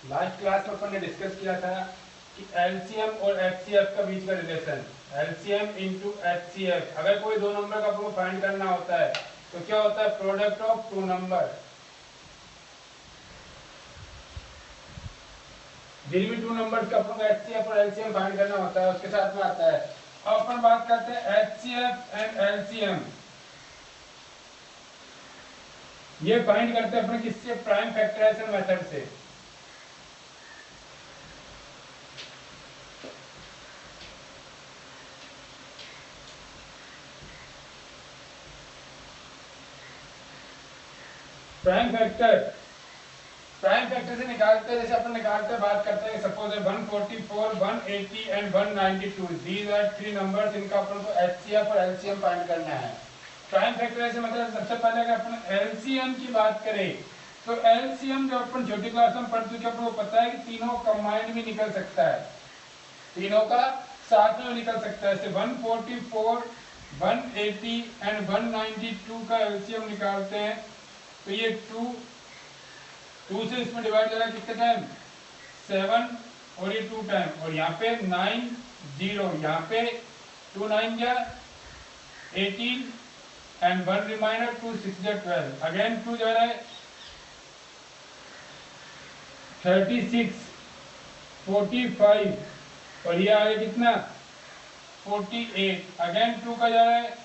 Last class में अपन ने discuss किया था कि एलसीएम और एचसीएफ का बीच का रिलेशन, एलसीएम इंटू एचसीएफ। अगर कोई दो नंबर का अपन को फाइंड करना होता है तो क्या होता है, प्रोडक्ट ऑफ टू नंबर। जिन भी टू नंबर्स का अपन को एचसीएफ और एलसीएम फाइंड करना होता है उसके साथ में आता है। अब अपन बात करते हैं एचसीएफ एंड एलसीएम। ये फाइंड करते हैं अपन किससे, प्राइम फैक्टराइजेशन मेथड से। प्राइम फैक्टर से निकालते हैं, जैसे अपन निकालते हैं, बात करते हैं suppose 144, 180 and 192, these are three numbers, इनका अपन को एचसीएफ और एलसीएम फाइंड करना है। प्राइम फैक्टर से मतलब सबसे पहले अगर अपन एलसीएम की बात करें तो एलसीएम जो अपन छोटी क्लास में पढ़ चुके अपन को पता है कि तीनों कंबाइंड भी निकल सकता है, तीनों का साथ में निकल सकता है। जैसे 144, 180 एंड 192 का एलसीएम निकालते हैं तो ये 2 से इसमें डिवाइड हो रहा है कितने टाइम, 7, और ये 2 टाइम, और यहाँ पे 9 0, यहाँ पे 2 9 जा 18 एंड 1 रिमाइंडर 2 6 जा 12, अगेन 2 जा रहा है 36, 45, और ये आ गया कितना 48, अगेन 2 का जा रहा है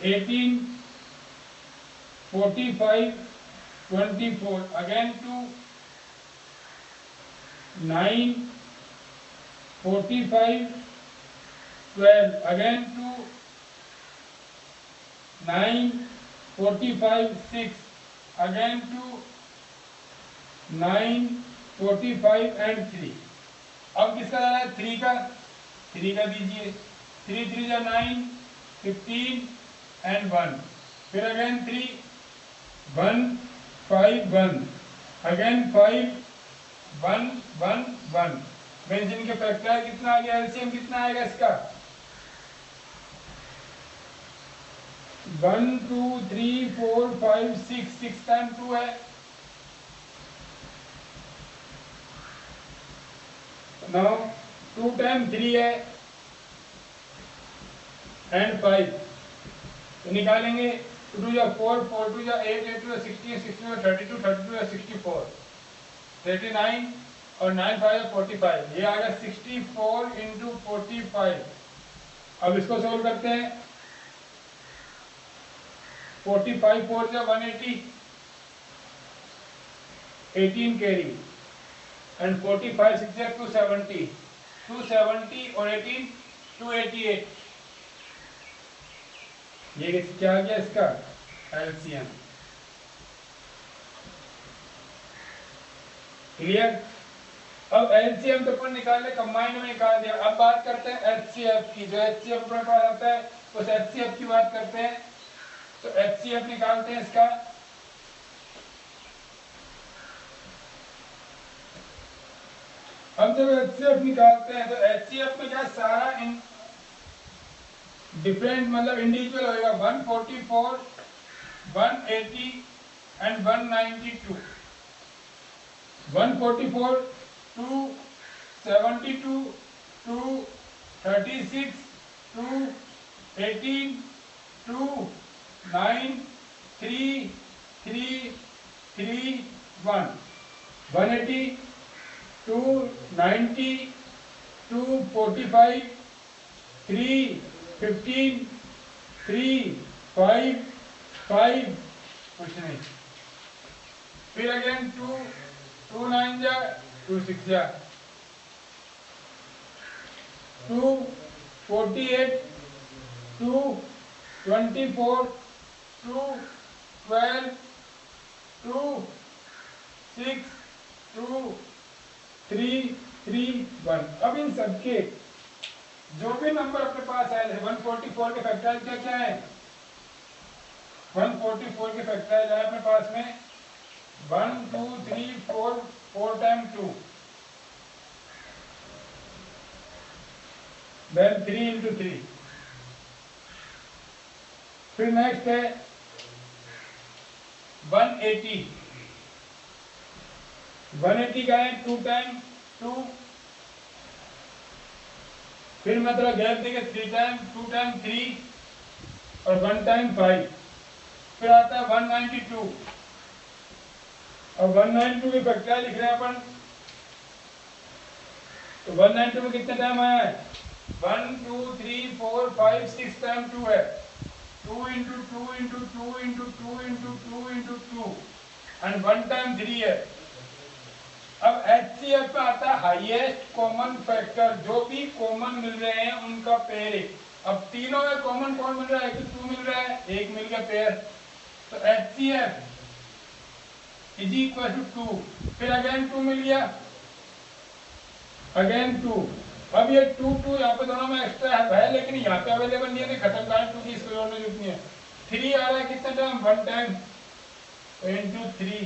18, 45, 24, again 2, 9, 45, 12, again 2, 9, 45, 6, again 2, 9, 45 and 3। अब किसका जा रहा है, 3 का, 3 का दीजिए, 3 3 जा 9, 15 and 1, फिर अगेन 3, 1 5 1, अगेन 5 1 1 1। बेंजीन के फैक्टर कितना आ गया, एलसीएम कितना आएगा इसका, 1 2 3 4 5 6, 6 टाइम 2 है, नाउ 2 टाइम 3 है एंड 5, तो निकालेंगे 2 2 4, 4 2 8, 8 2 16, 16 32, 32 64, 39 और 9 5 45, ये आ गया 64 इंटू 45। अब इसको सोल्व करते हैं, 45 4 जा 180, 18 कैरी, एंड 45 6 जा 270, 270 और 18 288। ये क्या आ गया इसका एलसीएम। क्लियर। अब एलसीएम तो अपन निकाले, कंबाइंड में निकाल दिया। अब बात करते हैं एचसीएफ की, जो एचसीएफ अपने पास आता है उस एचसीएफ की बात करते हैं। तो एचसीएफ निकालते हैं इसका, अब जब एचसीएफ निकालते हैं तो एचसीएफ में क्या सारा डिफरेंट मतलब इंडिविजुअल होएगा, 144, 180 एंड 192, 144 2 72 2 36 2 18 2 9 3 3 3 1, 180 290 245 3 15 3 5 5, कुछ नहीं, फिर अगेन 2 2 9 जा 2 6 जा 2 48 2 24 2 12 2 6 2 3 3 1। अब इन सबके जो भी नंबर अपने पास आए थे, 144 के फैक्टराइज क्या क्या है, 144 के फैक्टराइज आए अपने पास में 1 2 3 4, 4 टाइम 2, then 3 into 3, फिर नेक्स्ट है 180, 180 का है 2 टाइम 2, फिर मैं थोड़ा गैप देंगे 3 टाइम 2 टाइम 3 और 1 टाइम 5, फिर आता है 192 और 192 की फैक्टर लिख रहे हैं अपन, तो 192 में कितने टाइम आया है 1 2 3 4 5 6 टाइम 2 है, 2 into 2 into 2 into 2 into 2 into 2 and 1 time 3 है। अब HCF में आता है हाईएस्ट कॉमन फैक्टर, जो भी कॉमन मिल रहे हैं उनका पेयर है। अब तीनों में कॉमन कौन मिल रहा है, एक 2 मिल रहा है, एक मिल गया पेयर, तो HCF इज इक्वल टू 2, फिर अगेन 2 मिल गया, अगेन 2, अब ये 2 2 यहाँ पे दोनों में एक्स्ट्रा है लेकिन यहाँ पे अवेलेबल नहीं है, खत्म करना 2 की इसको जोड़ने की है। 3 आ रहा है कितना टाइम 1 टाइम इंटू 3,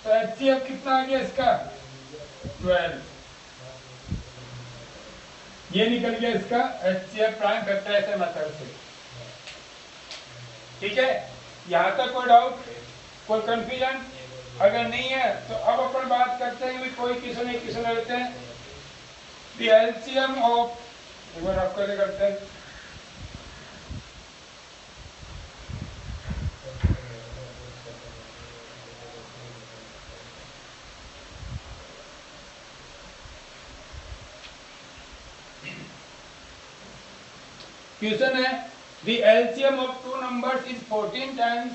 तो HCF कितना आ गया इसका 12, ये निकल गया इसका HCF प्राइम फैक्टर ऐसे मेथड से। ठीक है, यहाँ तक कोई डाउट, कोई कंफ्यूजन? अगर नहीं है तो अब अपन बात करते हैं कि कोई क्वेश्चन एक क्वेश्चन लेते हैं, द एलसीएम ऑफ, एक बार आपको करते हैं, क्वेश्चन है the LCM of two numbers is 14 times,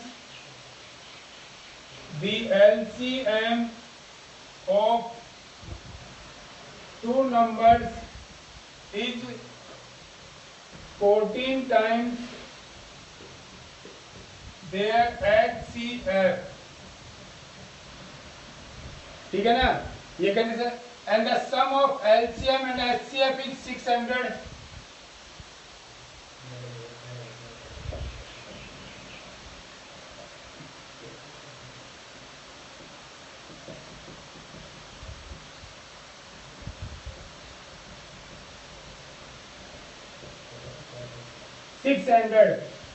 the LCM of two numbers is 14 times their HCF, ठीक है ना, ये कहने से, and the sum of LCM and HCF is 600,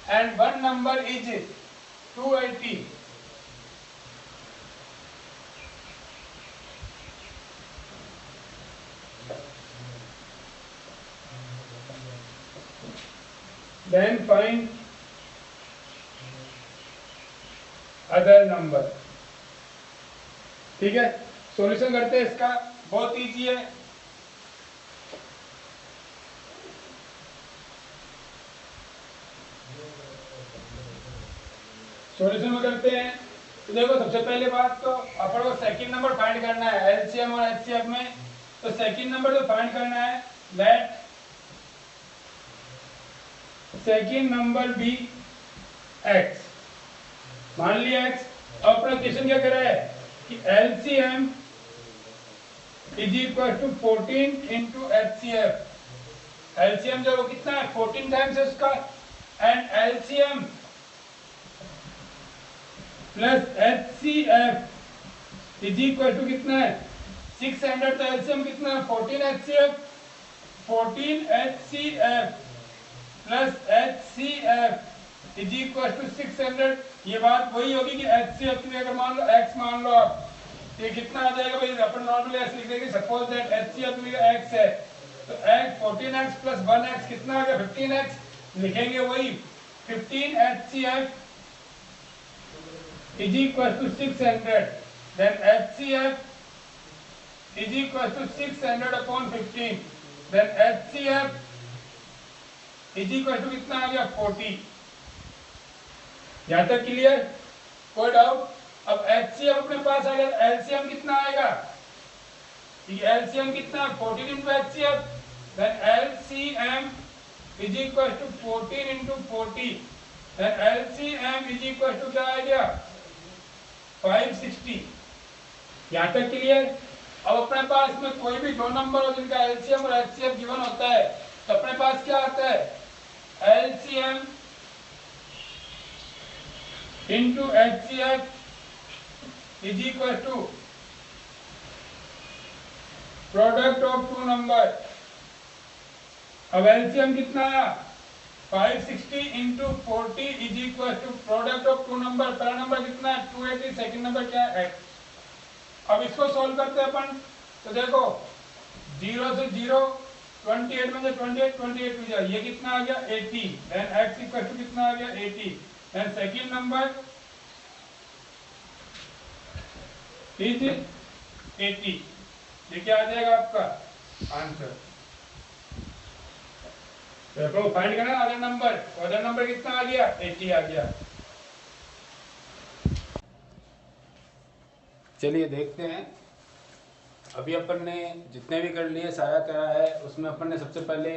and one number is 280, then find other number। ठीक है, solution करते हैं इसका, बहुत इजी है। सॉल्यूशन में करते हैं, तो देखो सबसे पहले बात तो अपन को सेकंड नंबर फाइंड करना है एलसीएम और एचसीएफ में, तो सेकंड नंबर तो फाइंड करना है, let second number be X, मान लिया एक्स। अब अपना क्वेश्चन क्या कर रहा है कि LCM is equal to 14 into HCF, LCM जो कितना है 14 टाइम्स है उसका, and LCM plus HCF is equal to कितना है 600, तो एलसीएम कितना है 14 HCF, 14 HCF plus HCF is equal to 600। ये बात वही होगी कि HCF की अगर मान लो x मान लो आप, ये कितना आ जाएगा भाई, अपन नॉर्मली ऐसे लिख देंगे, सपोज दैट HCF में x है, तो x 14x प्लस 1x कितना आ गया 15x, लिखेंगे वही 15 HCF is equal to 600, then HCF is equal to 600 upon 15, then HCF is equal to कितना आ गया 40। यहाँ तक क्लियर, कोई डाउट? अब HCF अपने पास आ गया, LCM कितना आएगा, LCM कितना 14 into HCF, then LCM is equal to 14 into 40, then LCM is equal to क्या आ गया 560। यहाँ तक क्लियर? अब अपने पास में कोई भी दो नंबर हो जिनका एलसीएम और एचसीएफ गिवन होता है, तो अपने पास क्या आता है LCM into HCF is equal to product of two number. अब एलसीएम कितना आया 560 into 40 is equal to product of two number, पहला नंबर कितना है 280, सेकंड नंबर क्या है x। अब इसको सोल्व करते हैं अपन। तो देखो 0 से 0 28 में से 28 28 हो जाए, ये कितना आ गया 80। देन x इक्वल टू कितना आ गया 80। Then second number is 80। ये क्या आ जाएगा आपका आंसर। तो फाइंड करना अदर नंबर, अदर नंबर कितना आ गया 80 आ गया। चलिए देखते हैं। अभी अपन ने जितने भी कर लिए सारा करा है, उसमें अपन ने सबसे पहले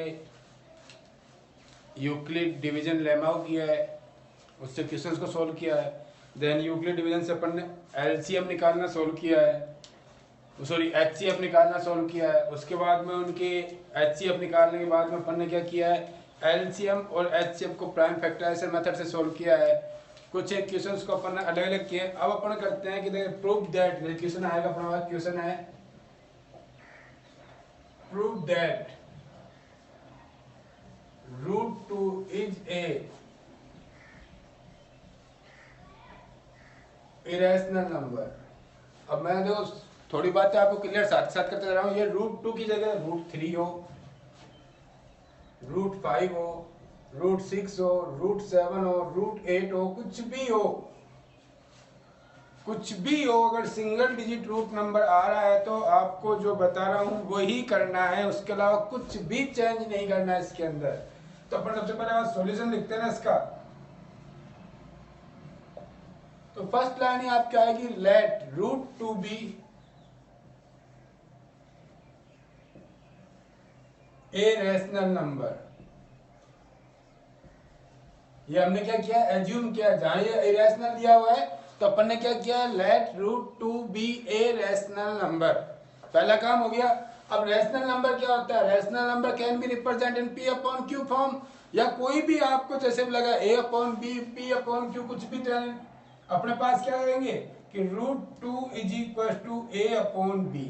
यूक्लिड डिवीजन लेमा किया है, उससे क्वेश्चंस को सोल्व किया है। देन यूक्लिड डिवीजन से अपन ने एलसीएम निकालना सोल्व किया है, सॉरी एचसीएफ निकालना सोल्व किया है। उसके बाद में उनके एचसीएफ निकालने के बाद में अपन ने क्या किया है, एलसीएम और एचसीएफ को प्राइम फैक्टराइजेशन मेथड से सोल्व किया है। कुछ एक क्वेश्चंस को अपन ने अलग अलग किए। अब अपन करते हैं कि देखिए प्रूव दैट, क्वेश्चन आएगा अपना, क्वेश्चन है prove that √2 is a irrational number. अब मैं देखो थोड़ी बातें आपको क्लियर साथ साथ करते जा रहा हूँ। ये √2 की जगह √3 हो, √5 हो, √6 हो, √7 हो, √8 हो, कुछ भी हो, कुछ भी हो। अगर सिंगल डिजिट रूट नंबर आ रहा है तो आपको जो बता रहा हूँ वही करना है, उसके अलावा कुछ भी चेंज नहीं करना है इसके अंदर। तो अपन सबसे पहले सॉल्यूशन लिखते हैं ना इसका। तो फर्स्ट लाइन आपकी आएगी let √2 be a rational number. ये हमने क्या किया, एज्यूम किया, जहां ये इरेशनल दिया हुआ है तो अपन ने क्या किया, let √2 be a rational number. पहला काम हो गया। अब रैशनल नंबर क्या होता है, rational number can be represent in P upon Q form, या कोई भी आपको जैसे भी लगा A upon B, P upon Q, कुछ भी तरह अपने पास क्या करेंगे कि √2 is equal to A upon B।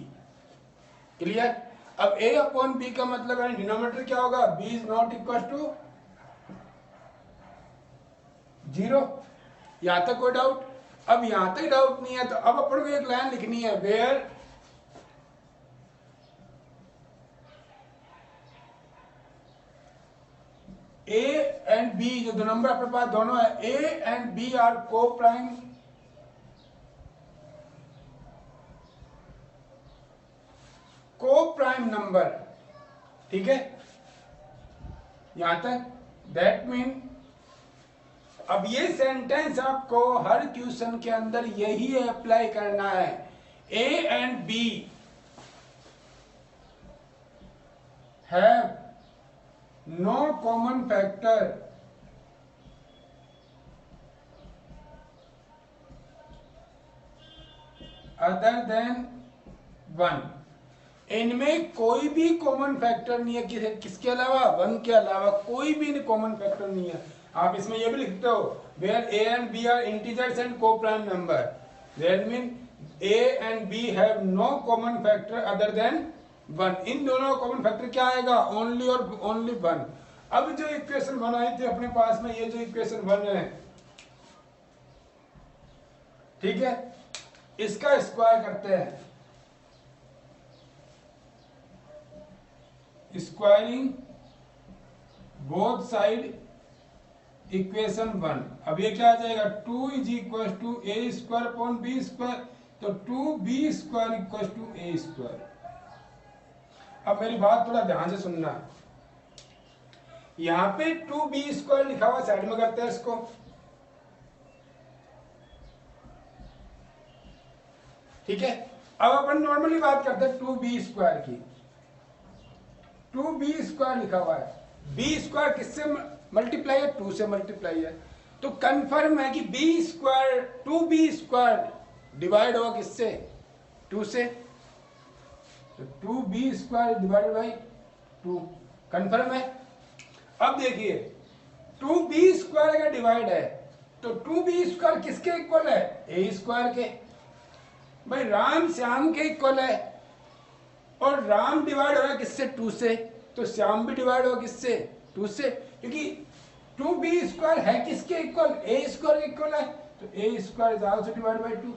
Clear. अब A अपॉन B का मतलब है डिनोमिनेटर क्या होगा, B is not equal to 0। यहां तक कोई डाउट? अब यहां तक डाउट नहीं है तो अब अपन को एक लाइन लिखनी है, वेयर A एंड B, जो दो नंबर अपने पास दोनों है, A एंड B आर को प्राइम, को प्राइम नंबर। ठीक है, यहां तक दैट मीन अब ये सेंटेंस आपको हर क्वेश्चन के अंदर यही अप्लाई करना है। A and B have no common factor other than 1। इनमें कोई भी कॉमन फैक्टर नहीं है, किसके अलावा, 1 के अलावा कोई भी कॉमन फैक्टर नहीं है। आप इसमें ये भी लिखते हो where A and B are integers and coprime number, that mean A and B have no common factor other than 1। इन दोनों का कॉमन फैक्टर क्या आएगा, ओनली और ओनली 1। अब जो इक्वेशन 1 आई थी अपने पास में, ये जो इक्वेशन 1 है, ठीक है, इसका स्क्वायर करते हैं, स्क्वायरिंग बोथ साइड इक्वेशन 1। अब ये क्या आ जाएगा, 2 is equal to a square upon b square, तो 2b square equal to a square. अब मेरी बात थोड़ा ध्यान से सुनना, यहां पे 2b स्क्वायर लिखा हुआ, साइड में करते हैं इसको। ठीक है, अब अपन नॉर्मली बात करते हैं 2b स्क्वायर की। 2b स्क्वायर लिखा हुआ है, b स्क्वायर किससे मल्टीप्लाई है, 2 से मल्टीप्लाई है, तो कंफर्म है कि b square 2b square divide होगा किससे, 2 से, तो 2b square divided by 2, confirm है। अब देखिए 2b स्क्वायर का डिवाइड है तो 2b स्क्वायर किसके इक्वल है, a स्क्वायर के। भाई राम श्याम के इक्वल है, और राम डिवाइड हो रहा है किससे, 2 से, तो श्याम भी डिवाइड होगा किससे, 2 से, क्योंकि 2b स्क्वायर है किसके इक्वल, a स्क्वायर के इक्वल है, तो a square is also divide by 2।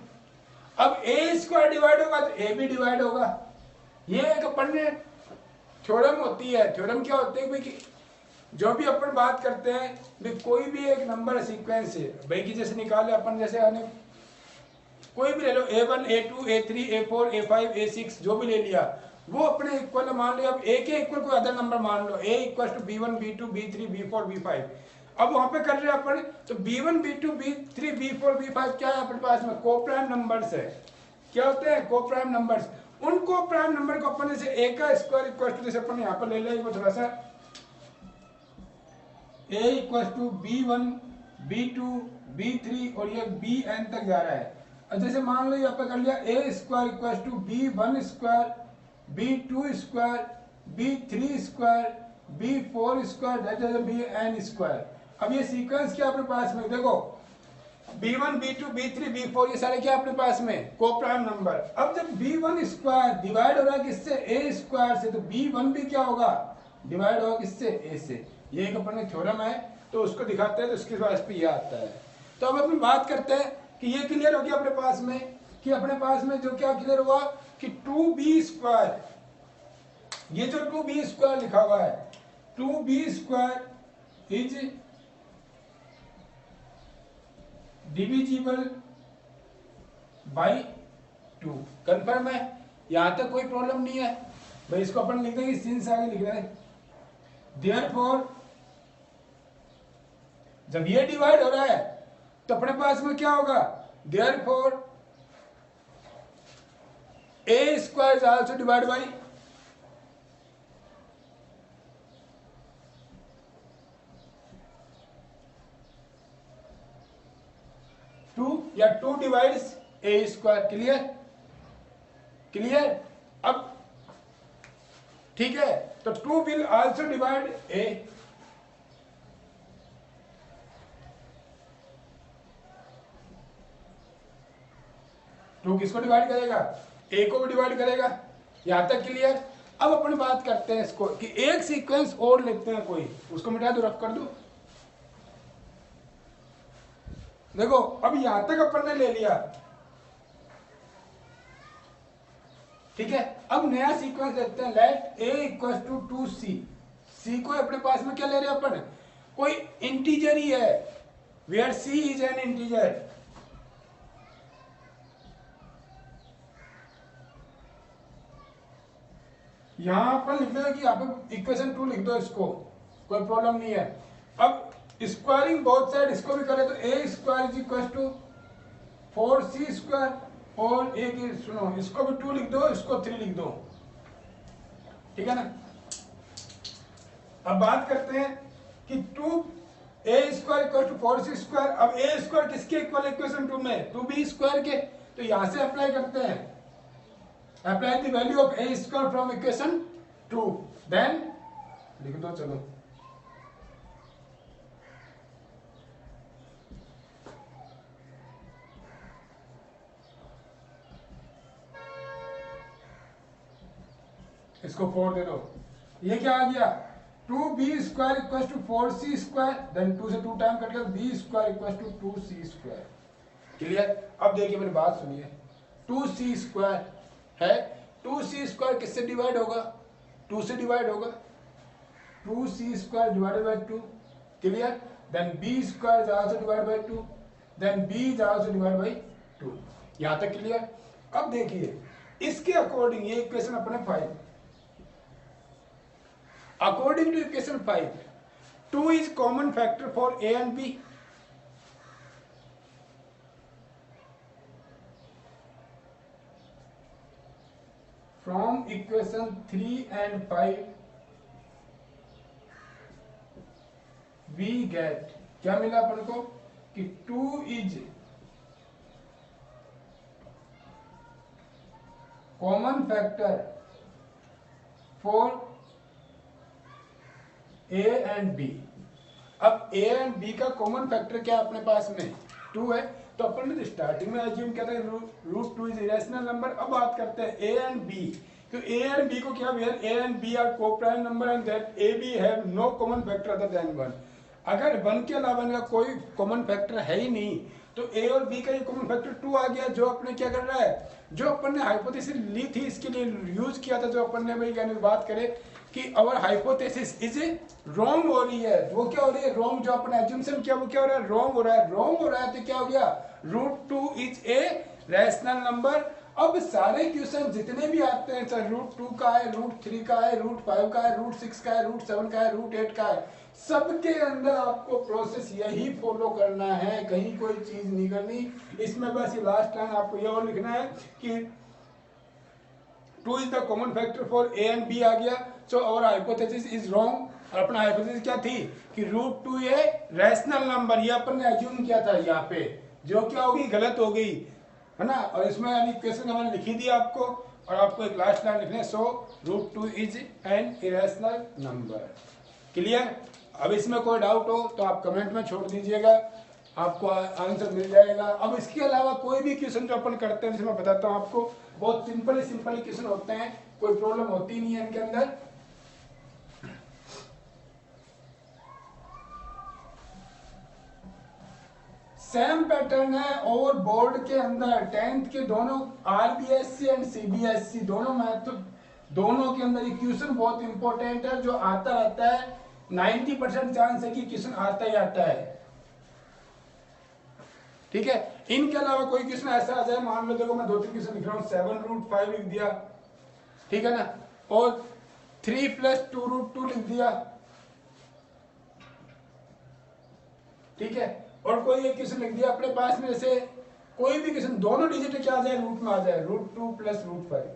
अब ए स्क्वायर डिवाइड होगा तो ए भी डिवाइड होगा। ये एक अपन ने थ्योरम होती है। थ्योरम क्या होते हैं भाई कि जो भी अपन बात करते हैं भाई कोई भी एक नंबर सीक्वेंस है भाई की जैसे निकाले अपन, जैसे आने कोई भी ले लो A1 A2 A3 A4 A5 A6 जो भी ले लिया वो अपने इक्वल मान लो। अब A के इक्वल कोई अदर नंबर मान लो A equal to B1 B2 B3 B4 B5। अब वहां पे कर रहे हैं अपन तो B1 B2 B3 B4 B5 क्या है अपने पास में कोप्राइम नंबर्स है। क्या होते हैं कोप्राइम नंबर्स। उन कोप्राइम नंबर को अपन जैसे A का स्क्वायर इक्वल टू जैसे अपन यहाँ पर ले लेंगे थोड़ा सा A equal to B1 B2 B3 और ये Bn तक जा रहा है। जैसे मान लो यहाँ पे कर लिया A square equal to B1 square B2 square B3 square B4 square Bn square. अब ये सीक्वेंस क्या अपने पास में देखो B1 B2 B3 B4 ये सारे क्या अपने पास में कोप्राइम नंबर। अब जब B1 स्क्वायर डिवाइड हो रहा है किससे A स्क्वायर से तो B1 भी क्या होगा डिवाइड होगा किससे A से। ये एक अपन थ्योरम है तो उसको दिखाते हैं तो उसके पास पे ये आता है। तो अब अपन बात करते हैं कि ये क्लियर हो गया अपने पास में कि अपने पास में जो क्या क्लियर हुआ कि 2b स्क्वायर, ये जो 2b स्क्वायर लिखा हुआ है 2b square is divisible by 2। Confirm है, यहां तक कोई प्रॉब्लम नहीं है भाई। इसको अपन लिख देंगे सिंस आगे लिख रहे हैं। देयरफॉर जब ये डिवाइड हो रहा है तो अपने पास में क्या होगा therefore a square is also divide by 2 या 2 divides a square. Clear clear. अब ठीक है तो 2 will also divide a। Two किसको डिवाइड करेगा ए को भी डिवाइड करेगा। यहां तक क्लियर। अब अपन बात करते हैं इसको कि एक सीक्वेंस और लेते हैं कोई, उसको मिटा दो रफ कर दो। देखो अब यहां तक अपन ने ले लिया ठीक है। अब नया सीक्वेंस लेते हैं let a equal to 2c। c को अपने पास में क्या ले रहे हैं अपन कोई इंटीजर ही है where c is an integer. यहां पर लिख दो कि यहाँ पे इक्वेशन 2 लिख दो, इसको कोई प्रॉब्लम नहीं है। अब स्क्वायरिंग बोथ साइड इसको भी करें तो a square is equal to 4c square और एक सुनो इसको भी 2 लिख दो इसको 3 लिख दो। ठीक है ना। अब बात करते हैं कि 2a square equal to 4c square. अब a स्क्वायर किसके इक्वल इक्वेशन 2 में 2b स्क्वायर के, तो यहां से अप्लाई करते हैं apply the value of a square from equation 2 then लिख दो चलो। इसको 4 दे दो। ये क्या आ गया 2b square equal to 4c square then 2 से 2 टाइम कट गया b square equal to 2c square. Clear. अब देखिए मेरी बात सुनिए 2c स्क्वायर है 2c स्क्वायर किससे डिवाइड होगा 2 से डिवाइड होगा 2c square divided by 2। Clear. Then b square is also divided by 2 then b is also divided by 2। यहां तक क्लियर। अब देखिए इसके अकॉर्डिंग ये इक्वेशन अपने 5 according to equation 5 2 is common factor for a and b। From equation 3 and 5 we get क्या मिला अपन को कि 2 is common factor for a and b। अब a and b का कॉमन फैक्टर क्या अपने पास में 2 है तो अपन ने स्टार्टिंग में अज्यूम किया था रूट 2 इज इरेशनल नंबर। अब बात करते हैं a एंड b। तो a एंड b को क्या where a and b are coprime number and that a b have no common factor other than 1। अगर 1 के अलावा इनका कोई कॉमन फैक्टर है ही नहीं तो ए और बी का ये कॉमन फैक्टर 2 आ गया। जो अपने क्या कर रहा है, जो अपन ने हाइपोथेसिस ली थी इसके लिए यूज किया था, जो अपन ने भाई यानी बात करें कि अवर हाइपोथेसिस इज रॉन्ग हो रही है, वो क्या हो रही है, रॉन्ग। जो अपन एज्यूमशन किया वो क्या हो रहा है, रॉन्ग हो रहा है। रॉन्ग हो रहा है तो क्या हो गया, √2 इज ए रैशनल नंबर। अब सारे क्वेश्चन जितने भी आते हैं, चाहे √2 का है, √3 का है, √5 का है, √6 का है, √7 का है, √8 का है, सबके अंदर आपको प्रोसेस यही फॉलो करना है, कहीं कोई चीज नहीं करनी। इसमें बस ये लास्ट लाइन आपको ये और लिखना है कि 2 is the common factor for A and B आ गया। So our hypothesis is wrong. और अपना हाइपोथेसिस क्या थी कि √2 ये रैशनल नंबर, ये अपन ने एज्यूम किया था यहाँ पे, जो क्या होगी, गलत हो गई है ना। और इसमें यानी क्वेश्चन मैंने लिखी दी आपको, और आपको एक लास्ट लाइन लिखना है, सो √2 is an irrational number. Clear. अब इसमें कोई डाउट हो तो आप कमेंट में छोड़ दीजिएगा, आपको आंसर मिल जाएगा। अब इसके अलावा कोई भी क्वेश्चन जो अपन करते हैं, जिसमें बताता हूँ आपको, बहुत सिंपल क्वेश्चन होते हैं, कोई प्रॉब्लम होती नहीं है इनके अंदर। सेम पैटर्न है और बोर्ड के अंदर 10th के दोनों RBSC एंड CBSC दोनों मैथड, दोनों के अंदर ये क्वेश्चन बहुत इंपॉर्टेंट है, जो आता रहता है। 90% चांस है कि क्वेश्चन आता ही आता है। ठीक है। इनके अलावा कोई क्वेश्चन ऐसा आ जाए, मान लो देखो मैं 2-3 क्वेश्चन लिख रहा हूँ, 7√5 लिख दिया, ठीक है ना, और 3 + 2√2 लिख दिया, ठीक है, और कोई एक क्वेश्चन लिख दिया अपने पास में, जैसे कोई भी क्वेश्चन दोनों डिजिट क्या आ जाए, रूट में आ जाए, √2 + √5।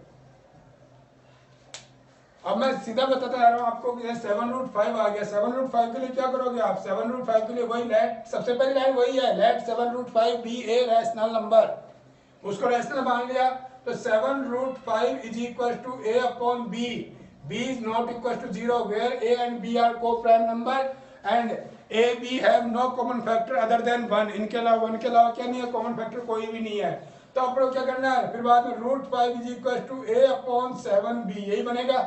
अब मैं सीधा बताता जा रहा हूँ आपको कि 7√5 आ गया। 7√5 के लिए क्या करोगे आप, 7√5 के लिए वही लेट, सबसे पहली लाइन वही है, let 7√5 be a rational number. उसको रैशनल मान लिया तो 7√5 is equal to a upon b, b is not equal to 0 where a and b are coprime number and a b have no common factor other than 1। इनके अलावा 1 के अलावा क्या नहीं है, कॉमन फैक्टर कोई भी नहीं है। तो आपको क्या करना है, फिर बाद में √5 is equal to a upon 7b, यही बनेगा।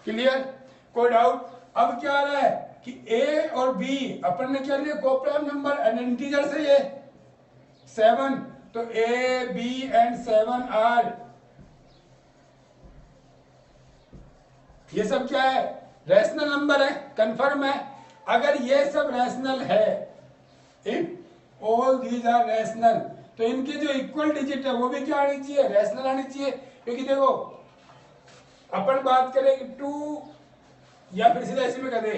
क्लियर। कोई डाउट। अब क्या आ रहा है कि a और b अपन ने क्या लिया, कोप्राइम नंबर एंड इंटीजर से ये 7, तो a b एंड 7 आर, ये सब क्या है, रैशनल नंबर है, कंफर्म है। अगर ये सब रैशनल है, if all these are rational, तो इनके जो इक्वल डिजिट है वो भी क्या आनी चाहिए, रैशनल आनी चाहिए। क्योंकि देखो अपन बात करें कि 2 या फिर सीधा इसी में कह दे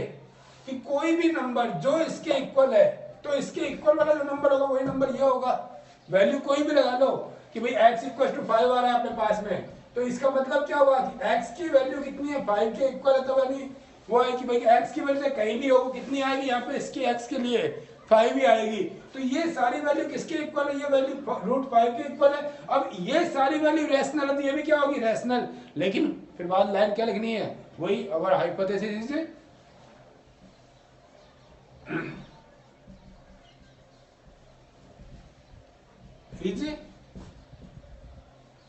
कि कोई भी नंबर जो इसके इक्वल है, तो इसके इक्वल वाला जो नंबर होगा वही नंबर ये होगा। वैल्यू कोई भी लगा लो कि भाई x = 5 आ रहा है अपने पास में, तो इसका मतलब क्या हुआ कि x की वैल्यू कितनी है, 5 के इक्वल है, तो यानी वो है कि भाई x की वैल्यू कहीं भी हो वो कितनी आएगी, यहाँ पे इसके x के लिए 5 ही आएगी। तो ये सारी वैल्यू किसके इक्वल है, ये वैल्यू √5 के इक्वल है। अब ये सारी वैल्यू रैशनल है तो ये भी क्या होगी, रैशनल। लेकिन फिर बाद लाइन क्या लिखनी है, वही our hypothesis is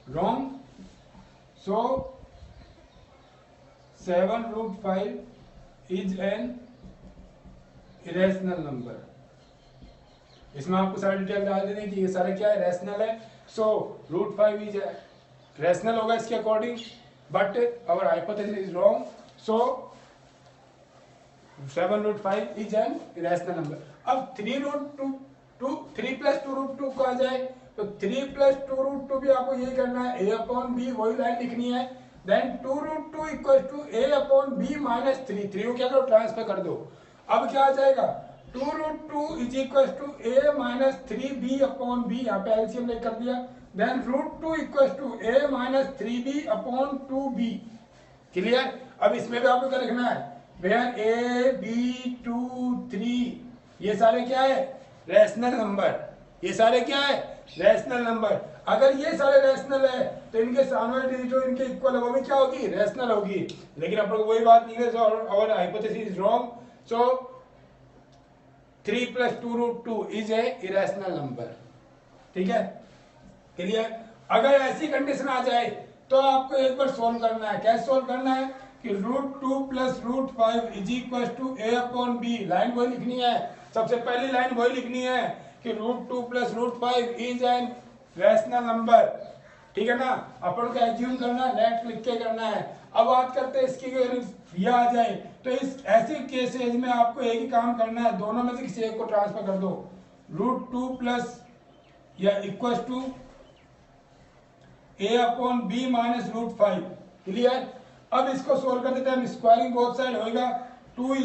wrong, so 7√5 is an irrational number. इसमें आपको सारी डिटेल डाल देनी कि ये सारे क्या है, रैशनल है। सो √5 इज रैशनल होगा इसके according, but our hypothesis is wrong, so 7√5 is an irrational number. अब 3 + 2√2 को आ जाए तो 3 + 2√2 भी आपको यही करना है, a अपॉन b, वही लाइन लिखनी है। देन 2√2 = a अपॉन b - 3 को क्या करो, ट्रांसफर कर दो। अब क्या आ जाएगा, 2√2 = a - 3b अपॉन b, यहाँ पे एलसीएम लेकर कर दिया। Then √2 = a - 3b upon 2b। Clear. अब इसमें भी आपको क्या लिखना है, वेयर a b 2 3 ये सारे क्या है, रैशनल नंबर। ये सारे क्या है, रैशनल नंबर। अगर ये सारे रैशनल है तो इनके सामने डिजिट जो इनके इक्वल है वो भी क्या होगी, रैशनल होगी। लेकिन अपन को वही बात नहीं है, और hypothesis is wrong, so 3 + 2√2 is a irrational number. ठीक है। क्लियर। अगर ऐसी कंडीशन आ जाए तो आपको एक बार सोल्व करना है। कैसे सोल्व करना है कि √2 + √5 is equal to a upon b, line वही लिखनी है, सबसे पहली लाइन वही लिखनी है कि √2 + √5 इज एन रैशनल नंबर, ठीक है ना। अपन को एज्यूम करना है, लेट लिख के करना है। अब बात करते हैं इसकी, अगर यह आ जाए तो इस ऐसे केसेज में आपको एक ही काम करना है, दोनों में से किसी एक को ट्रांसफर कर दो। √2 प्लस या equal to a/b minus √5, clear. अब इसको सोल्व कर देते हैं हम, स्क्वायरिंग बोथ साइड होएगा 2 = a²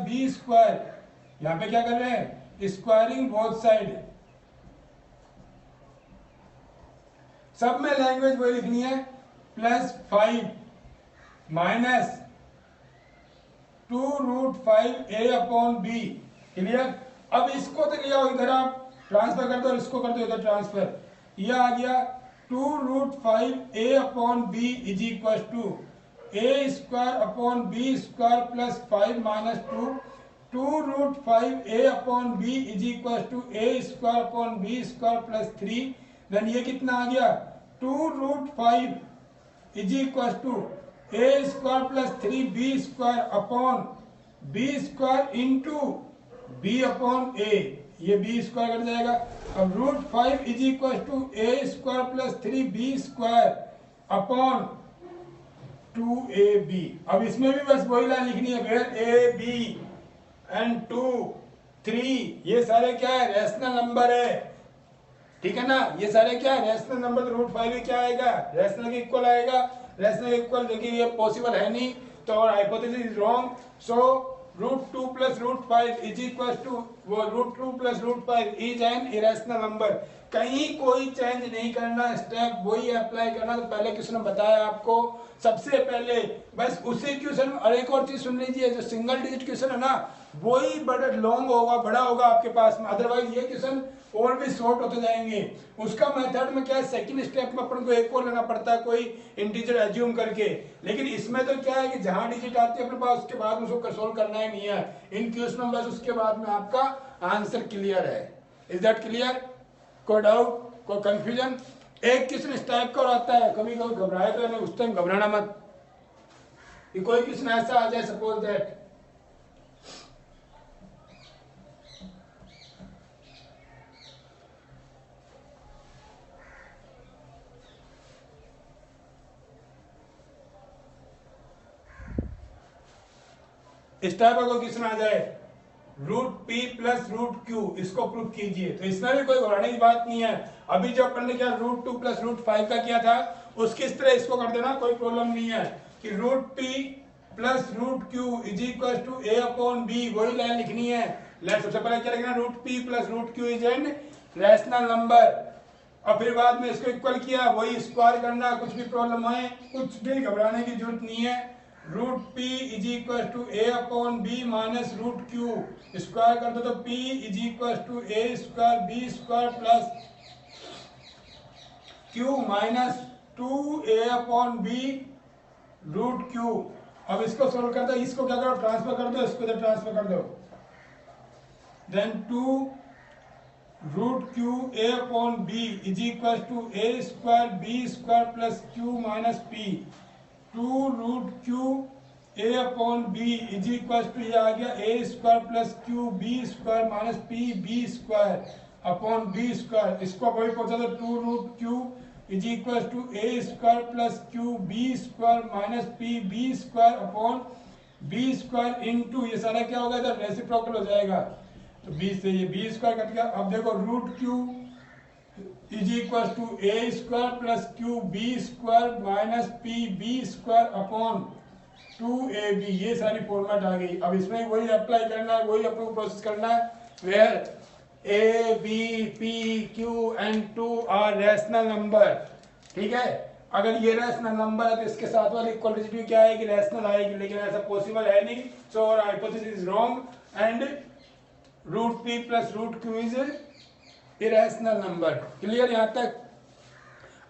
b²। यहाँ पे क्या कर रहे हैं, स्क्वायरिंग बोथ साइड। सब में लैंग्वेज वही लिखनी है, +5 माइनस 2√5a/b, क्लियर। अब इसको तो लिया इधर, आप ट्रांसफर कर दो, इसको कर दो इधर ट्रांसफर। यह आ गया 2√5a/b is equal to a² + 5 minus 2√5a/b is equal to a² + 3। Then ये कितना आ गया, 2√5 is equal to a² + 3b² into b/a, ये b² कट जाएगा। अब √5 is equal to a² + 3b²/2ab। अब इसमें भी बस वही लाइन लिखनी है, वेयर a b and 2 3 ये सारे क्या है, रैशनल नंबर है, ठीक है ना। ये सारे क्या है, रैशनल नंबर। तो √5 भी क्या आएगा, रैशनल के इक्वल आएगा। रैशनल इक्वल देखिए ये पॉसिबल है नहीं, तो और hypothesis is wrong. So √2 + √5 is equal to, वो √2 + √5 इज एन इरेशनल नंबर। कहीं कोई चेंज नहीं करना, स्टेप वही अप्लाई करना। तो पहले क्वेश्चन ने बताया आपको, सबसे पहले बस उसी क्वेश्चन। और एक और चीज सुन लीजिए, जो सिंगल डिजिट क्वेश्चन है ना, वही बड़ा लॉन्ग होगा, बड़ा होगा आपके पास में। अदरवाइज ये क्वेश्चन और भी शॉर्ट होते जाएंगे। उसका मेथड में क्या है, सेकंड स्टेप में अपन को एक और लेना पड़ता है, कोई इंटीजर एज्यूम करके। लेकिन इसमें तो क्या है कि जहां डिजिट आती है अपने पास, उसके बाद उसको सोल्व करना ही नहीं है। इन क्वेश्चन में बस उसके बाद में आपका आंसर क्लियर है। Is that clear? कोई डाउट, कोई कंफ्यूजन? एक क्वेश्चन इस टाइप का आता है, कभी कभी घबराए तो नहीं, उस टाइम घबराना मत। कि कोई क्वेश्चन ऐसा आ जाए, सपोज दैट इस टाइप का कोई क्वेश्चन आ जाए, √p + √q, इसको प्रूव कीजिए। तो इसमें भी कोई घबराने की बात नहीं है। अभी जो अपन ने क्या √2 + √5 का किया था, उसकी इस तरह इसको कर देना, कोई प्रॉब्लम नहीं है। कि √p + √q is equal to a/b, वही लाइन लिखनी है। लेट सबसे पहले क्या लिखना, √p + √q is an rational number. और फिर बाद में इसको इक्वल किया, वही स्क्वायर करना। कुछ भी प्रॉब्लम है, कुछ भी घबराने की जरूरत नहीं है। √p is equal to a/b minus √q, square कर दो तो p is equal to a² b² plus q minus 2a/b √q। अब इसको सोल्व कर दो, इसको क्या करो, ट्रांसफर कर दो, इसको इधर ट्रांसफर कर दो। Then 2 √q a/b is equal to a² b² plus q minus p। 2 √q a/b is equal to, ये आ गया a² plus q b² minus p b²/b²। इसको वही पहुंचा दो, 2 √q is equal to a² plus q b² minus p b²/b² into, ये सारा क्या होगा, इधर रेसिप्रोकल हो जाएगा। तो 20 से ये b² कट गया। अब देखो √q is equal to a² plus q b² minus p b²/2ab, ये सारी फॉर्मेट आ गई। अब इसमें वही अप्लाई करना है, वही अपने को प्रोसेस करना है, where a b p q and 2 are rational number, ठीक है। अगर ये रैशनल नंबर है तो इसके साथ वाली इक्वल रेसिड्यू क्या आएगी, रैशनल आएगी। लेकिन ऐसा पॉसिबल है नहीं, so our hypothesis is wrong and √p + √q is irrational number. Clear यहां तक?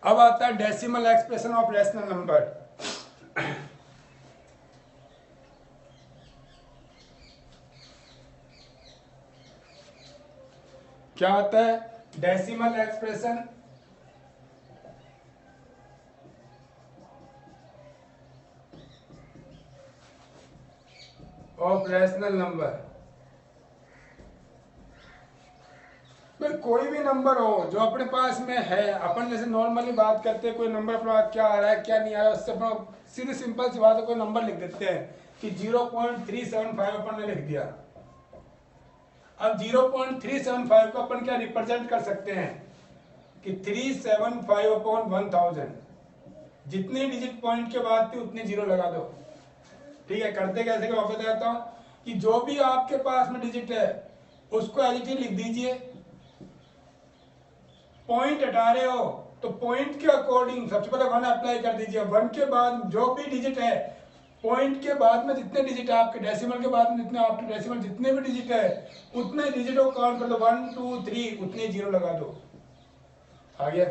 अब आता है decimal expression of rational number. क्या आता है decimal expression of rational number. कोई भी नंबर हो जो अपने पास में है, अपन जैसे नॉर्मली बात करते हैं कोई नंबर अपने पास क्या आ रहा है क्या नहीं आ रहा है, उससे अपन सीधी सिंपल सी बात है कोई नंबर लिख देते हैं कि 0.375 अपन ने लिख दिया। अब 0.375 को अपन क्या रिप्रेजेंट कर सकते हैं कि 375 अपॉन 1000, जितनी डिजिट पॉइंट के बाद थी उतनी जीरो लगा दो। ठीक है, करते कैसे कि वापस बताता हूं कि जो भी आपके पास में डिजिट है उसको एज इट इज लिख दीजिए। पॉइंट हटा रहे हो तो पॉइंट के अकॉर्डिंग सबसे पहले 1 अप्लाई कर दीजिए। 1 के बाद जो भी डिजिट है, पॉइंट के बाद में जितने डिजिट है आपके, डेसिमल के बाद में जितने आपके डेसिमल जितने भी डिजिट है उतने डिजिटों को काउंट कर दो, 1 2 3 उतने जीरो लगा दो। आ गया?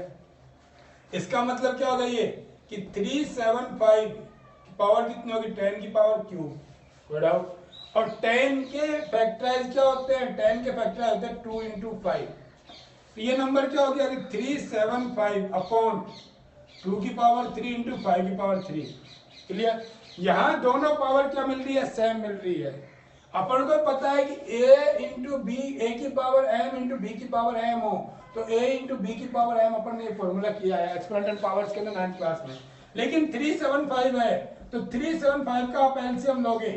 इसका मतलब क्या होगा ये कि 375 की पावर कितनी होगी, 10 की पावर क्यूब। कोई डाउट? और 10 के फैक्टराइज क्या होते हैं, 10 के फैक्टराइज होते हैं 2 into 5। तो ये नंबर क्या हो गया, 375 अपॉन 2 की पावर 3 into 5 की पावर 3। क्लियर? यहाँ दोनों पावर क्या मिल रही है, सेम मिल रही है। अपन को पता है कि a इंटू बी, ए की पावर m इंटू बी की पावर m हो, तो a इंटू बी की पावर m अपन ने फॉर्मूला किया है एक्सपोनेंशियल पावर्स के अंदर 9th क्लास में। लेकिन 375 है तो 375 का आप एलसीएम लोगे,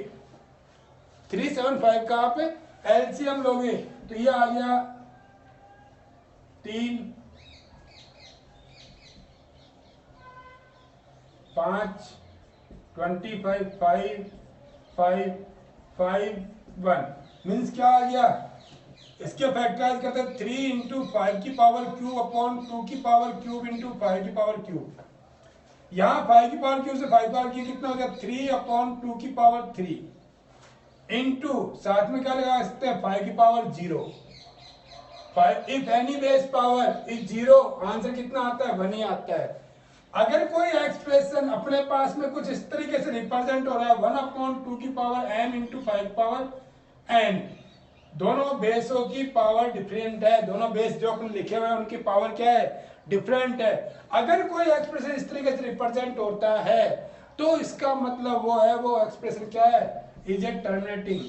375 का आप एलसीएम लोगे तो ये आ गया 3 5 25 5 5 5 1 मीन्स क्या आ गया, इसके फैक्टराइज करते हैं 3 इंटू 5 की पावर क्यूब अपॉन 2 की पावर क्यूब इंटू 5 की पावर क्यूब। यहाँ 5 की पावर क्यूब से 5 की पावर क्यूब कितना हो गया, 3 अपॉन 2 की पावर 3 इंटू साथ में क्या लगा सकते हैं 5 की power 0। If any base power is 0, answer कितना आता है, 1 ही आता है। अगर कोई एक्सप्रेशन अपने पास में कुछ इस तरीके से रिप्रेजेंट हो रहा है 1 अपॉन 2 की power m into 5 power n, दोनों बेसों की पावर डिफरेंट है, दोनों बेस जो अपन लिखे हुए हैं उनकी पावर क्या है, डिफरेंट है। अगर कोई एक्सप्रेशन इस तरीके से रिप्रेजेंट होता है तो इसका मतलब वो है, वो एक्सप्रेशन क्या है, is a terminating,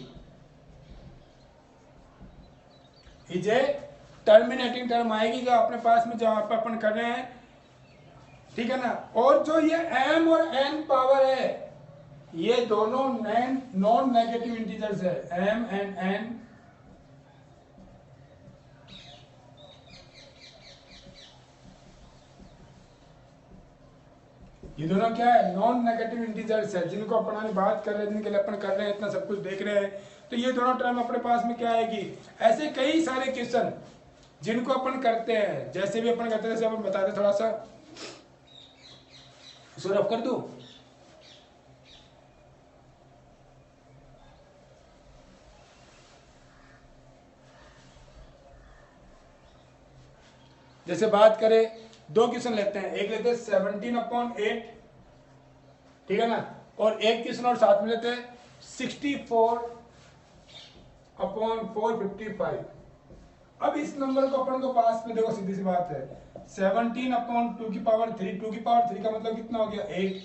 is a terminating term आएगी जो अपने पास में जहां पर अपन कर रहे हैं। ठीक है ना? और जो ये m और n पावर है ये दोनों नॉन नेगेटिव इंटीजर्स है, m एंड n ये दोनों क्या है, नॉन नेगेटिव इंटीजर्स है, जिनको अपन बात कर रहे हैं, जिनके लिए अपन कर रहे हैं, इतना सब कुछ देख रहे हैं। तो ये दोनों टर्म अपने पास में क्या आएगी। ऐसे कई सारे क्वेश्चन जिनको अपन करते हैं, जैसे भी अपन करते हैं, जैसे अपन बताते थोड़ा सा रफ कर दो। जैसे बात करें, दो क्वेश्चन लेते हैं, एक लेते हैं 17 अपॉन 8, ठीक है ना, और एक क्वेश्चन और साथ में लेते हैं 64 अपॉन 455। अब इस नंबर को अपन को पास में देखो, सीधी सी बात है, 17 अपॉन 2 की पावर 3, 2 की पावर 3 का मतलब कितना हो गया 8,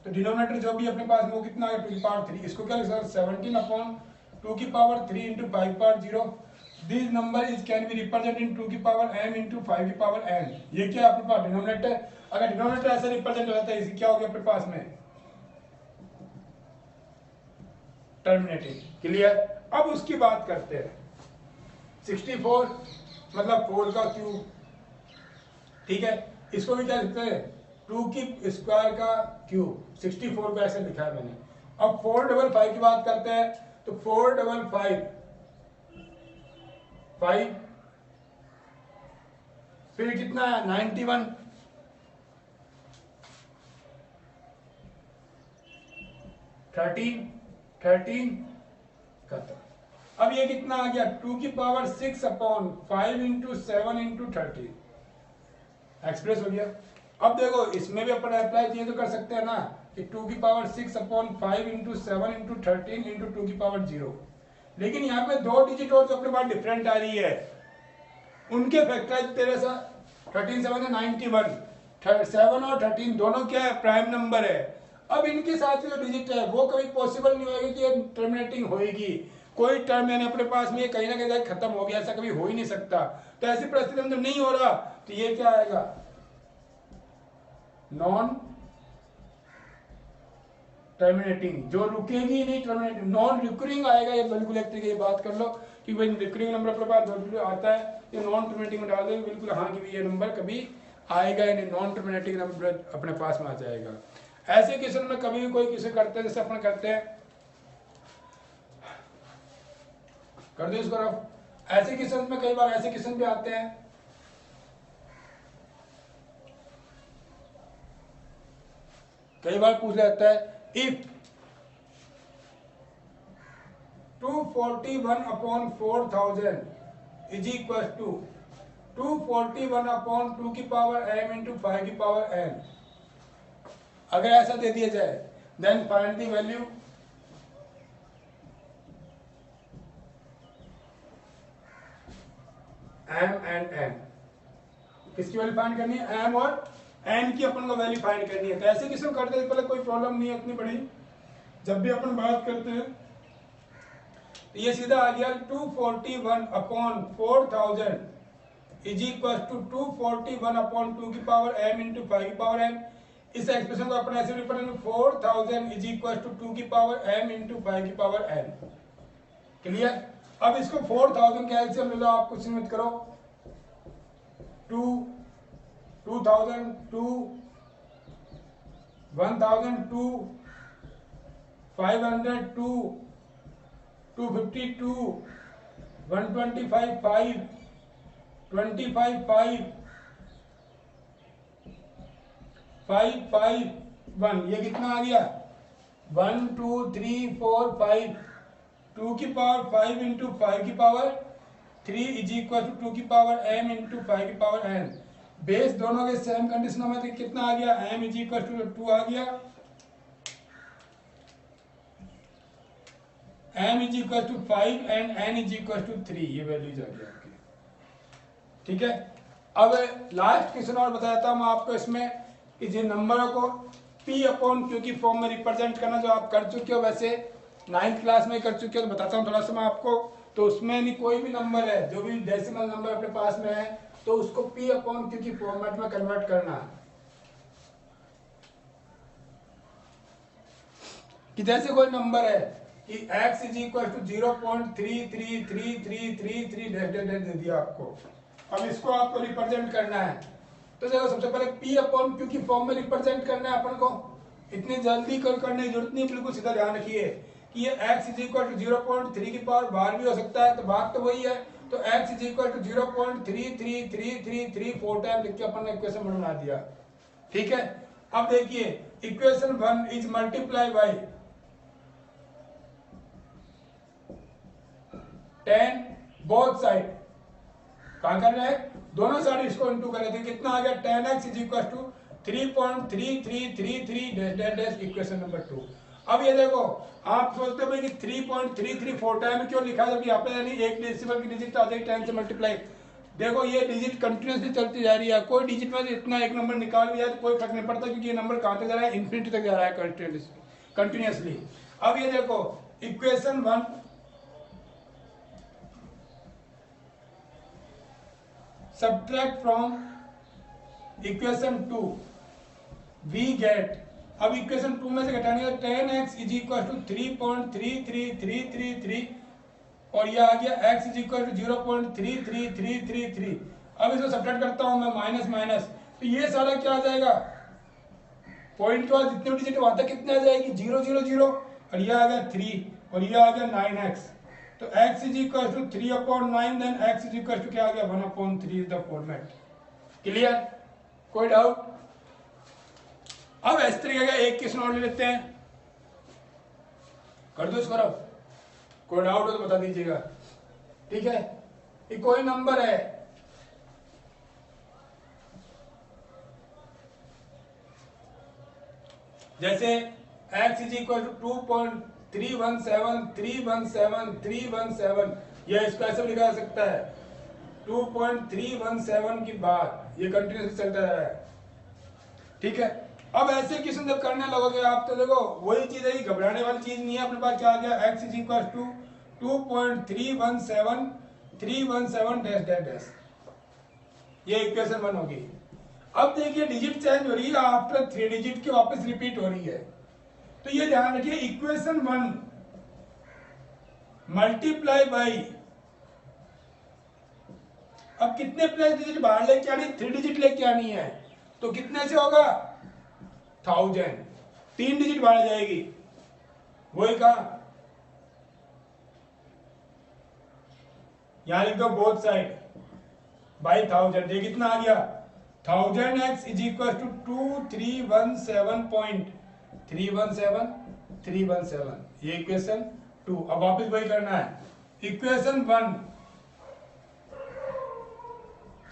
तो डिनोमिनेटर जो भी अपने पास में वो कितना आ गया 2 की पावर 3। इसको क्या लिख सकते हैं, 17 अपॉन 2 की पावर 3 इंटू 5 की power 0। This number is can be represent in 2 की पावर m इंटू 5 की पावर n। ये क्या अपने पास डिनोमिनेटर, अगर डिनोमिनेटर ऐसे रिप्रेजेंट हो जाता है, इसी क्या हो गया अपने पास में टर्मिनेटिंग। क्लियर? अब उसकी बात करते हैं, 64 मतलब 4 का क्यूब, ठीक है, इसको भी क्या लिखते हैं 2 की स्क्वायर का क्यूब, 64 को ऐसे लिखा है मैंने। अब 455 की बात करते हैं तो 455 5 फिर कितना है 91, थर्टीन खत्म। अब ये कितना आ गया 2 की power 6 upon 5 into 7 into 30 express हो गया। अब देखो इसमें भी अपन अप्लाई किए तो कर सकते हैं ना कि 2 की power 6 upon 5 into 7 into 13 into 2 की पावर 0। लेकिन यहाँ पे दो डिजिट और जो अपने पास डिफरेंट आ रही है उनके फैक्टराइज तेरे सा 13 7 91, 7 और 13 दोनों क्या है प्राइम नंबर है। अब इनके साथ जो डिजिट है वो कभी पॉसिबल नहीं होगी कि टर्मिनेटिंग होगी, कोई टर्म यानी अपने पास में कहीं ना कहीं खत्म हो गया, ऐसा कभी हो ही नहीं सकता। तो ऐसी परिस्थिति में जब नहीं हो रहा तो ये क्या आएगा, नॉन टर्मिनेटिंग, जो रुकेगी नहीं, टर्मिनेटिंग नॉन रिकरिंग आएगा। ये बिल्कुल एक तरीके की बात कर लो कि भाई रिकरिंग नंबर अपने पास आता है, ये नॉन टर्मिनेटिंग में डाल देंगे बिल्कुल, हाँ कि ये नंबर कभी आएगा यानी नॉन टर्मिनेटिंग नंबर अपने पास में आ जाएगा। ऐसे क्वेश्चन में कभी भी कोई क्वेश्चन करते हैं, जैसे अपन करते हैं, कर दो इसको रफ। ऐसे क्वेश्चन में कई बार ऐसे क्वेश्चन भी आते हैं, कई बार पूछ जाता है if 241 upon 4000 is equal to 241 upon 2 की पावर m इंटू 5 की पावर n, अगर ऐसा दे दिया जाए then find the value m and n। किसकी वैल्यू फाइंड करनी है, m और n की अपन को वैल्यू फाइंड करनी है। तो ऐसे किस्म करते हैं, पहले कोई प्रॉब्लम नहीं है इतनी बड़ी। जब भी अपन बात करते हैं तो ये सीधा आ गया 241 upon 4000 is equal to 241 upon 2 की पावर m इंटू 5 की पावर n। इस एक्सप्रेशन को अपन ऐसे रिप्रेजेंट करेंगे 4000 इज इक्वल टू 2 की पावर m इंटू 5 की पावर n। क्लियर। अब इसको 4000 के एलसीएम ले लो, आप कुछ नहीं करो, 2000 2 1000 2 500 2 252 125 5 25 5 5 5 1, ये कितना आ गया 1 2 3 4 5, 2 की पावर 5 इंटू 5 की पावर 3 इज इक्वल टू 2 की पावर m इंटू 5 की पावर n। बेस दोनों के सेम कंडीशन में तो कितना आ गया, m इज इक्वल टू 2 आ गया, m is equal to 5 and n is equal to 3, ये वैल्यूज आ गया आपकी। ठीक है। अब लास्ट क्वेश्चन और बताता हूं मैं आपको इसमें कि जिन नंबरों को p अपॉन q की फॉर्म में रिप्रेजेंट करना, जो आप कर चुके हो वैसे 9th क्लास में कर चुके हो, तो बताता हूँ थोड़ा सा मैं आपको। तो उसमें नहीं कोई भी नंबर है, जो भी डेसिमल नंबर अपने पास में है, तो उसको p अपॉन q की फॉर्मेट में कन्वर्ट करना है। कि जैसे कोई नंबर है कि x इज इक्वल टू 0.333333 दे दिया आपको, अब इसको आपको रिप्रेजेंट करना है। तो देखो सबसे पहले p अपॉन q की फॉर्म में रिप्रेजेंट करना है अपन को, इतनी जल्दी करने की जरूरत नहीं, बिल्कुल सीधा ध्यान रखिए कि ये x इज इक्वल टू 0.3 की पावर बाहर भी हो सकता है, तो भाग तो वही है, तो x is equal to 0.33333 time लिख के अपन ने इक्वेशन बना दिया। ठीक है। अब देखिए equation 1 is multiply by 10 both side, कहां कर रहे हैं, दोनों साइड इसको इंटू कर लेते हैं, कितना आ गया 10x is equal to 3.3333 equation number 2। अब ये देखो आप सोचते भाई कि 3.334 टाइम क्यों लिखा है, जब यहाँ पे यानी एक डेसिमल की डिजिट आ जाएगी 10 से मल्टीप्लाई। देखो ये डिजिट कंटिन्यूसली चलती जा रही है, कोई डिजिट में इतना एक नंबर निकाल भी जाए तो कोई फर्क नहीं पड़ता, क्योंकि ये नंबर कहाँ तक जा रहा है, इन्फिनिटी तक जा रहा है कंटिन्यूसली। अब ये देखो equation 1 subtract from equation 2 we get, अब इक्वेशन 2 में से घटाने का 10x इज इक्वल टू 3.33333 और ये आ गया x इज इक्वल टू 0.33333। अब इसको सब्ट्रैक्ट करता हूं मैं माइनस माइनस, तो ये सारा क्या आ जाएगा, पॉइंट के बाद जितने डिजिट वहां तक कितने आ जाएगी 0 0 0, और ये आ गया 3 और ये आ गया 9x। तो x इज इक्वल टू 3/9, then x is equal to क्या आ गया 1/3 इज द फॉर्मेट। क्लियर, कोई डाउट। अब इस तरीके का एक क्वेश्चन और ले लेते हैं, कर दो इसको रब, कोई डाउट हो तो बता दीजिएगा। ठीक है, ये कोई नंबर है जैसे x इज इक्वल टू 2.317317 यह इसको ऐसे लिखा जा सकता है 2.317 की बात, ये कंटिन्यूसली चलता रहा है। ठीक है, अब ऐसे क्वेश्चन जब करने लगोगे आप तो देखो वही चीज है, घबराने वाली चीज नहीं है। अपने पास क्या आ गया, x is equal to 2.317 dash dash dash. ये इक्वेशन 1 होगी। अब देखिए डिजिट चेंज हो रही है, आफ्टर 3 डिजिट की वापस रिपीट हो रही है। तो ये ध्यान रखिए इक्वेशन 1 मल्टीप्लाई बाई, अब कितने प्लेस डिजिट बाहर लेके आनी, 3 डिजिट लेके आनी है, तो कितने से होगा 1000, 3 डिजिट बाहर जाएगी, वही कहा यहां लिख दो बोथ साइड बाई 1000। ये कितना आ गया 1000x इज इक्वल टू 2317.317 ये इक्वेशन 2। अब वापस वही करना है, इक्वेशन 1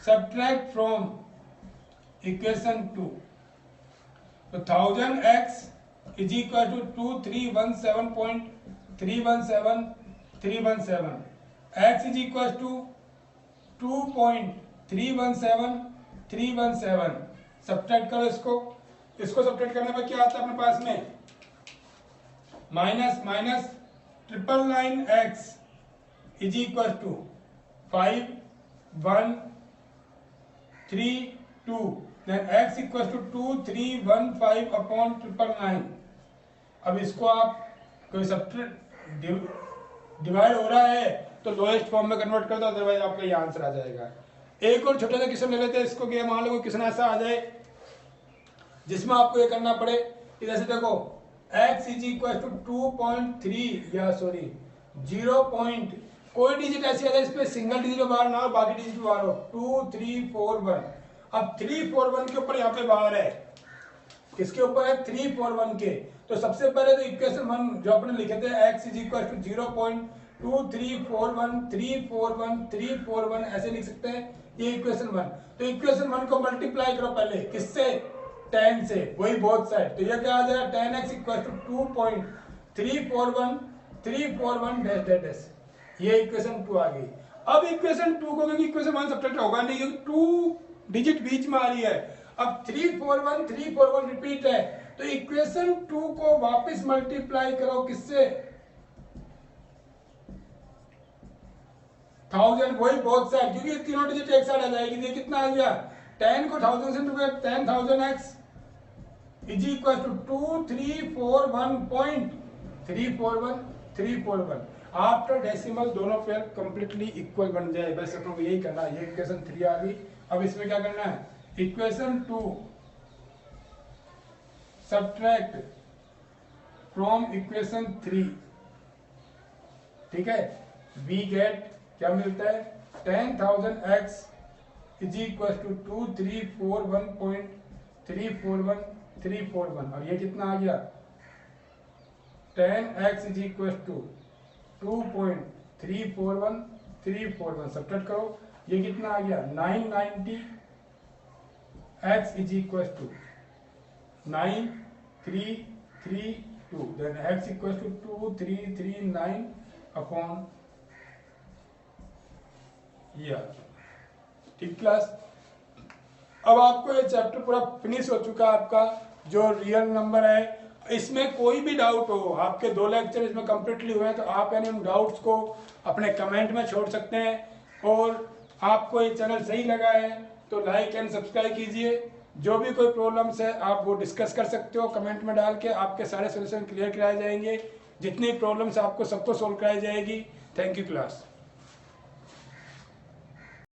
सब्ट्रैक्ट फ्रॉम इक्वेशन 2, तो 1000x is equal to 2317.317 x is equal to 2.317317। Subtract करो इसको सब्ट्रैक्ट करने पर क्या आता है अपने पास में, minus minus 999x is equal to 5132, then x equal to 2315 upon 999। अब इसको आप कोई सब्ट्रैक्ट डिवाइड हो रहा है तो लोएस्ट फॉर्म में कन्वर्ट कर दो, अदरवाइज आपका ये आंसर आ जाएगा। एक और छोटा सा क्वेश्चन ले लेते हैं इसको, कि मान लो कोई क्वेश्चन ऐसा आ जाए जिसमें आपको ये करना पड़े, इधर से देखो x इज इक्वल टू 2.3 या सॉरी 0. कोई डिजिट ऐसी आ जाए इसमें सिंगल डिजिट बाहर ना हो, बाकी डिजिट बाहर हो, 2341। अब 341 के ऊपर यहाँ पे बाहर है, किसके ऊपर है 341 के। तो सबसे पहले तो इक्वेशन 1 जो अपने लिखे थे x इज इक्वल टू 0.2341 ऐसे लिख सकते हैं, ये इक्वेशन 1। तो इक्वेशन 1 को मल्टीप्लाई करो पहले किससे 10 से, वही बोथ साइड। तो ये क्या आ जाएगा 10x equal to 2.341 dash dash dash, ये इक्वेशन 2 आ गई। अब इक्वेशन 2 को, क्योंकि इक्वेशन 1 सब्ट्रैक्ट होगा नहीं क्योंकि 2 डिजिट बीच में आ रही है, अब 341 रिपीट है, तो इक्वेशन 2 को वापस मल्टीप्लाई करो किससे 1000, वही बोथ साइड, क्योंकि तीनों डिजिट एक साइड आ जाएगी। ये कितना आ गया 10 को 1000 से divide 10,000x is equal to 2341.341 after decimal दोनों पेयर कंप्लीटली इक्वल बन जाए, बस अपन को यही करना है। ये इक्वेशन 3 आ गई। अब इसमें क्या करना है, इक्वेशन 2 सब्ट्रैक्ट फ्रॉम इक्वेशन 3, ठीक है, वी गेट क्या मिलता है 10,000x इज इक्वल टू 2341.341 और ये कितना आ गया 10x is equal to 2.341 subtract करो, ये कितना आ गया 990x is equal to 9332, then x equal to 2339 upon ये। ठीक क्लास, अब आपको ये चैप्टर पूरा फिनिश हो चुका है आपका जो रियल नंबर है। इसमें कोई भी डाउट हो, आपके 2 लेक्चर इसमें कंप्लीटली हुए हैं, तो आप यानी उन डाउट्स को अपने कमेंट में छोड़ सकते हैं। और आपको ये चैनल सही लगा है तो लाइक एंड सब्सक्राइब कीजिए। जो भी कोई प्रॉब्लम्स है आप वो डिस्कस कर सकते हो कमेंट में डाल के, आपके सारे सोल्यूशन क्लियर कराए जाएंगे। जितनी प्रॉब्लम्स आपको सबको सोल्व कराई जाएगी। Thank you class.